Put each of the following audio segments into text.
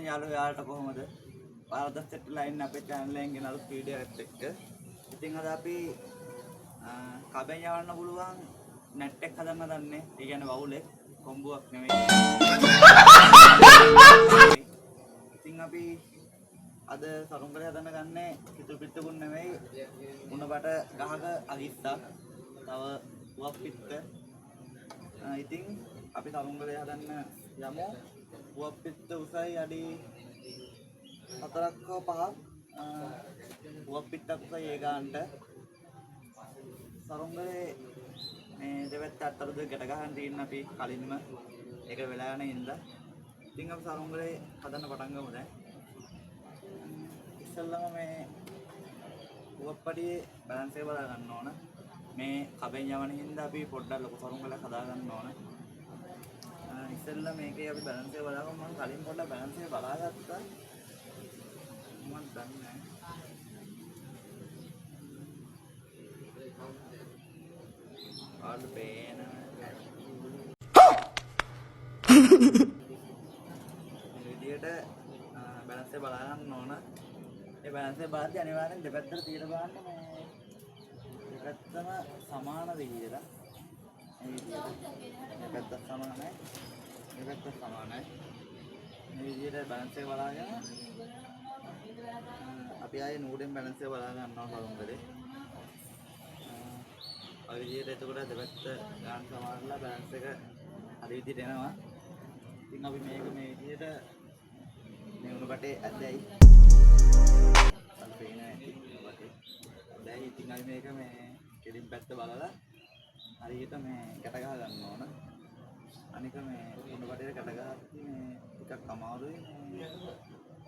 ආයුබෝවන් යාළුවෝ යාළුවට කොහොමද? පාරදස් සෙට්ලා ඉන්න අපේ channel එකෙන් ගෙන අලුත් වීඩියෝ එකක් එක්ක. ඉතින් අද අපි කබෙන් යවන්න පුළුවන් net එක හදන්න දන්නේ. ඒ කියන්නේ වවුලේ කොම්බුවක් නෙමෙයි. ඉතින් අපි අද සරුංගලේ හදන්න ගන්නේ කිතු පිට්ටකුන් නෙමෙයි. උණබට ගහක අලිස්සක්. තව පුවක් පිට්ට. ඉතින් අපි සරුංගලේ හදන්න යමු. පුවක් පිට්ට උසයි අඩි 4ක් හෝ 5ක්. පුවක් පිට්ටක් උසයි ඒ ගානට. සරුංගලේ මේ දෙවැත්ත අතර දෙක ගැට ගහන්න තියෙන අපි කලින්ම ඒක වෙලා යන ඉඳලා. ඉතින් අපි සරුංගලේ හදන්න පටන් ගමු දැන්. ඉස්සෙල්ලාම මේ පුවප්පඩියේ බැලන්ස් එක බලා ගන්න ඕන. මේ කබෙන් යවන හින්දා අපි පොඩ්ඩක් ලොකු සරුංගලයක් හදා ගන්න ඕන. ඉස්සෙල්ලා මේකේ අපි බැලන්ස් එක බලාගමු. මම කලින් පොඩ්ඩක් බැලන්ස් එක බලාගත්තා. මම දන්නේ ආල් පේන විදියට බැලන්ස් එක බලා ගන්න ඕන. ඒ බැලන්ස් එක බලද්දී අනිවාර්යෙන් දෙපැත්තට තියලා බලන්න මේ දෙපැත්තම සමාන විදියට. මේ විදියට දෙපැත්ත සමානයි. දෙපැත්ත සමානයි. මේ විදියට බැලන්ස් එක බලාගෙන අපි ආයේ නූඩෙන් බැලන්ස් එක බලා ගන්නවා සරුංගලේ. ඔය විදියට එතකොට දෙපැත්ත ගන්න සමානලා බැලන්ස් එක හරි විදියට එනවා. ඉතින් අපි මේක මේ විදියට මේ උණු බටේ ඇදයි. අල්පේන ඇති උණු බටේ. දැන් ඉතින් අපි මේක මේ කෙලින් පැත්ත බලලා හරියට මේ ගැට ගහ ගන්න ඕන. අනික මේ උණු බටේ ගැට ගහද්දි මේ ටිකක් අමාරුයි.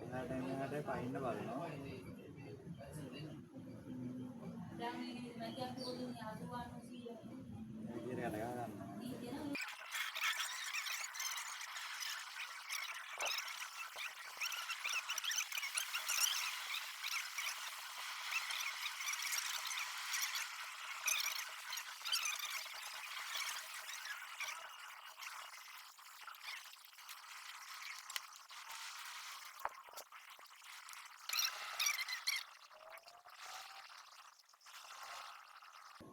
එහාට මෙහාට පයින්න බලනවා.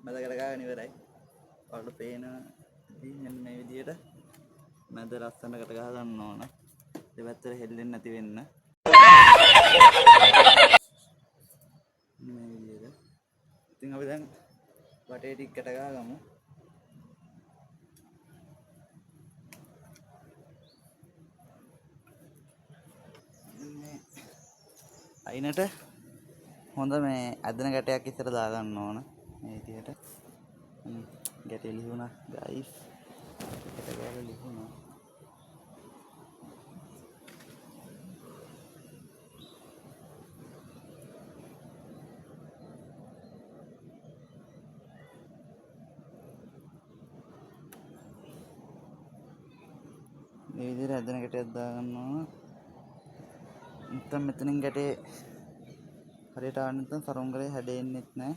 මැද ගැට ගහගෙන ඉවරයි. ඔයාලට පේන මෙන්න මේ විදියට මැද ලස්සන ගැට ගහ ගන්න ඕන. දෙපැත්තට හෙල්ලෙන්නේ නැති වෙන්න. මේ විදියට. ඉතින් අපි දැන් වටේ ටික ගැට ගහගමු. මේ අයිනට හොඳ මේ ඇදෙන ගැටයක් ඉස්සර දා ගන්න ඕන. මේ විදියට ගැටේ ලිහුණා ගයිස්. ගැට ගාලා ලිහුණා. මේ විදියට ඇදෙන ගැටයක් දා ගන්න ඕන. නැත්නම් මෙතනින් ගැටේ හරියට ආව නැත්නම් සරුංගලේ හැදෙන්නෙත් නැහැ.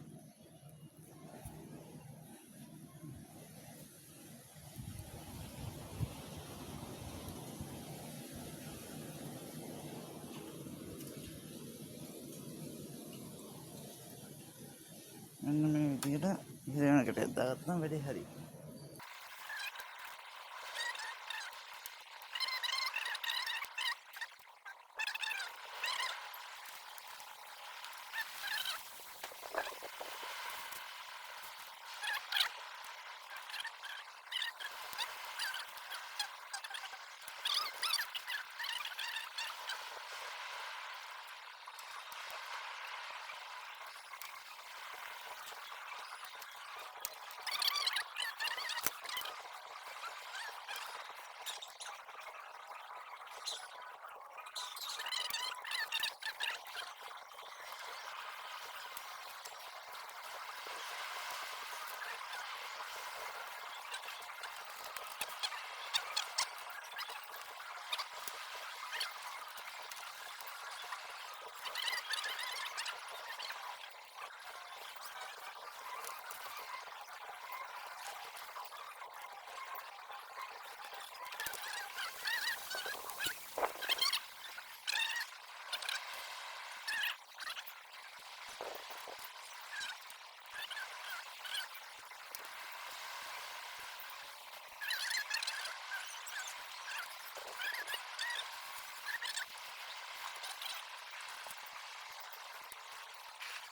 මෙන්න මේ විදියට ඉතින් ගැටයක් දාගත්තාම වැඩේ හරි.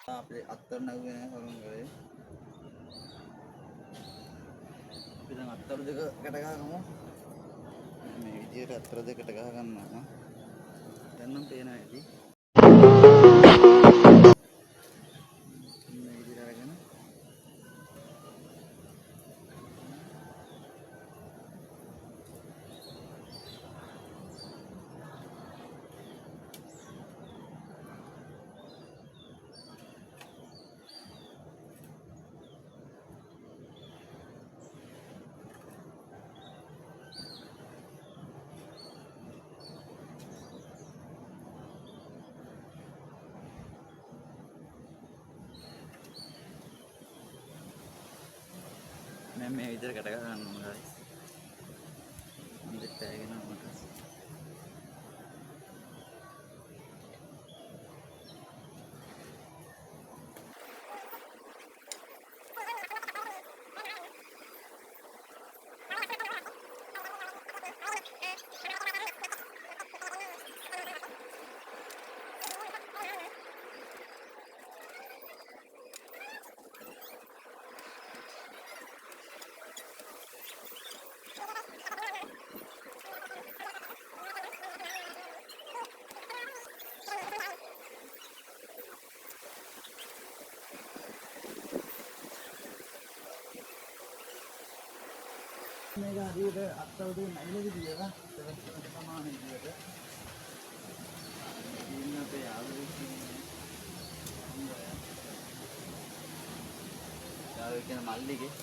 අපේ අත්තර නැගුවේ නැහැ සරුංගලේ. අපි දැන් අත්තර දෙක ගැට ගහගමු. මේ විදියට අත්තර දෙකට ගහ ගන්නවා. දැන් නම් පේනවා ඇති. මේ විදියට අරගෙන මේ විදියට ගැට ගහ ගන්නවා guys. ඉඳට ඇගෙන මට මේක හරියට අත්තර දෙක නැගිලා විදියට සමාන විදියට ඉන්න අපේ යාළුවෙක් ඉන්නේ. යාළුවෙක් කියන මල්ලිගේ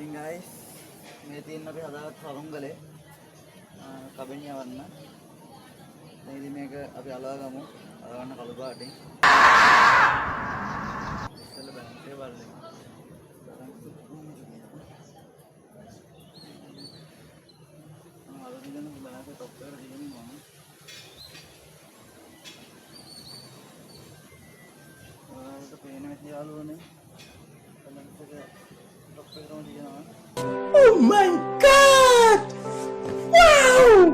ඉතින් guys මේ තියෙන අපි හදාගත්ත සරුංගලේ කබෙන් යවන්න. දැන් ඉතින් මේක අපි අලවා ගමු. අලවන්න කළු පාටින්. ඉස්සෙල්ල බැලන්සේ බලන්න. අලවිගෙන බැලන්සේ টොප් එකට දිගින් යනවා. ඔයාලට පේන විදිහ යාළුවනේ. බැලන්ස් එක Oh my God! Wow!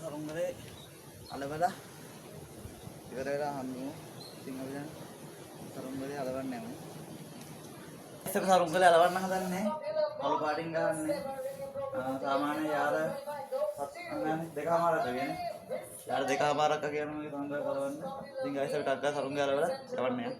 සරුංගලේ අලවලා ඉවර වෙලා හම්බුමු. ඉතින් අපි දැන් සරුංගලේ අලවන්න යමු. ඉස්සර සරුංගලේ අලවන්න හදන්නේ කළු පාටින් ගහන්නේ. සාමාන්‍ය යාර දෙකමාරක් කියන්නේ. යාර දෙකමාරක් කියනවා මේ සරුංගල කලවන්න. ඉතින් ගයිස් අපි ටක් ගාලා සරුංගල අලවලා යවන්න යනවා.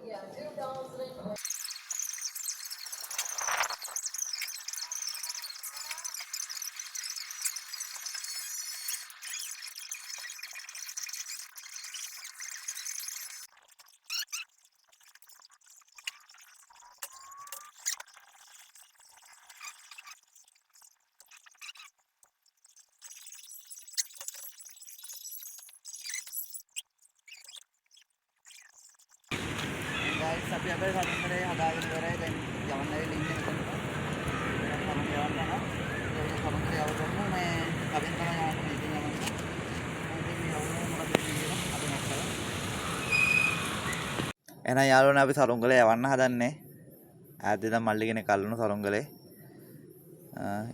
guys අපි අපේ සරුංගලේ හදාගෙන ඉවරයි. දැන් යවන්න වෙලා ඉන්නේ මෙතන. දැන් සරුංගල යවන්න යනවා. ඒක සරුංගලේ යවගමු. මේ කලින් තමයි යවන්නේ ඉතින් යවන්න. ඉතින් මේ යවන්න මොකද වෙන්නේ අපි නැත්තල. එහෙනම් යාළුවනේ අපි සරුංගලේ යවන්න හදන්නේ. ඈත ඉඳන් මල්ලි කෙනෙක් අල්ලන සරුංගලේ.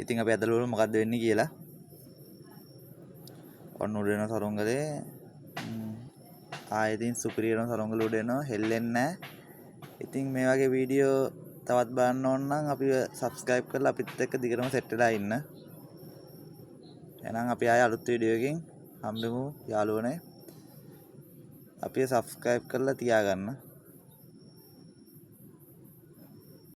ඉතින් අපි අදලා බලමු මොකද්ද වෙන්නේ කියලා. ඔන්න උඩ යන සරුංගලේ ආයෙදින් සුපිරියන සරුංගල උඩ එනවා හෙල්ලෙන්නේ නැහැ. ඉතින් මේ වගේ වීඩියෝ තවත් බලන්න ඕන නම් අපිව subscribe කරලා අපිත් එක්ක දිගටම සෙට් වෙලා ඉන්න. එහෙනම් අපි ආයෙ අලුත් වීඩියෝ එකකින් හම්බෙමු යාළුවනේ. අපිව subscribe කරලා තියාගන්න.